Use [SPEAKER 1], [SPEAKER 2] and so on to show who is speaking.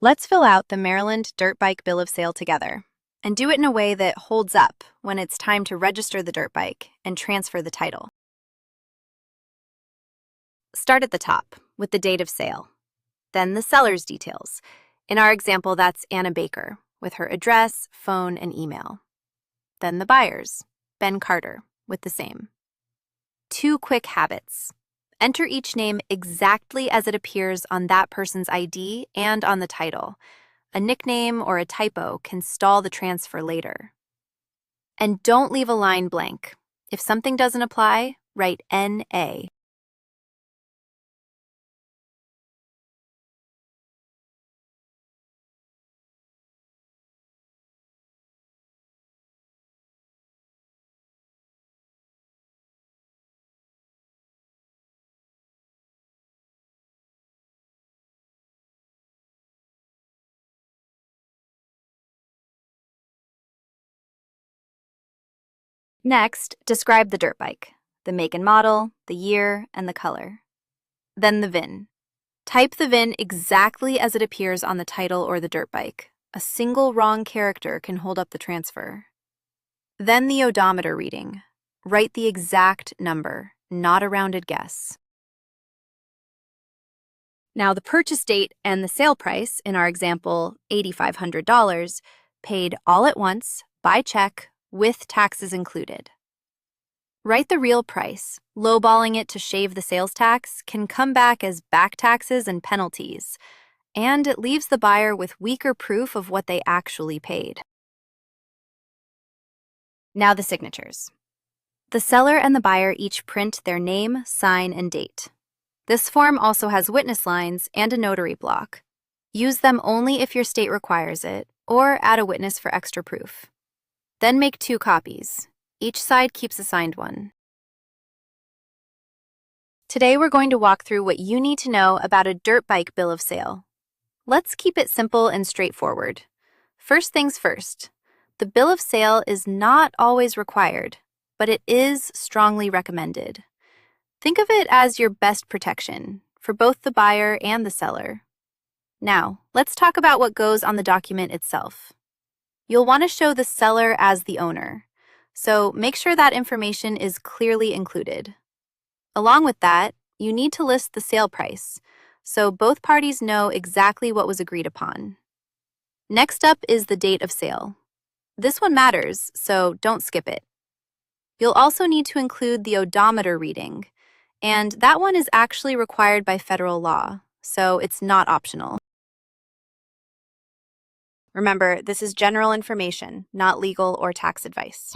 [SPEAKER 1] Let's fill out the Maryland Dirt Bike Bill of Sale together and do it in a way that holds up when it's time to register the dirt bike and transfer the title. Start at the top with the date of sale, then the seller's details. In our example, that's Anna Baker with her address, phone, and email. Then the buyers, Ben Carter, with the same. 2 quick habits. Enter each name exactly as it appears on that person's ID and on the title. A nickname or a typo can stall the transfer later. And don't leave a line blank. If something doesn't apply, write NA. Next, describe the dirt bike, the make and model, the year, and the color. Then the VIN. Type the VIN exactly as it appears on the title or the dirt bike. A single wrong character can hold up the transfer. Then the odometer reading. Write the exact number, not a rounded guess. Now the purchase date and the sale price, in our example, $8,500, paid all at once, by check, with taxes included. Write the real price. Lowballing it to shave the sales tax can come back as back taxes and penalties, and it leaves the buyer with weaker proof of what they actually paid. Now the signatures. The seller and the buyer each print their name, sign, and date. This form also has witness lines and a notary block. Use them only if your state requires it, or add a witness for extra proof. Then make 2 copies. Each side keeps a signed one. Today we're going to walk through what you need to know about a dirt bike bill of sale. Let's keep it simple and straightforward. First things first, the bill of sale is not always required, but it is strongly recommended. Think of it as your best protection for both the buyer and the seller. Now, let's talk about what goes on the document itself. You'll want to show the seller as the owner, so make sure that information is clearly included. Along with that, you need to list the sale price, so both parties know exactly what was agreed upon. Next up is the date of sale. This one matters, so don't skip it. You'll also need to include the odometer reading, and that one is actually required by federal law, so it's not optional. Remember, this is general information, not legal or tax advice.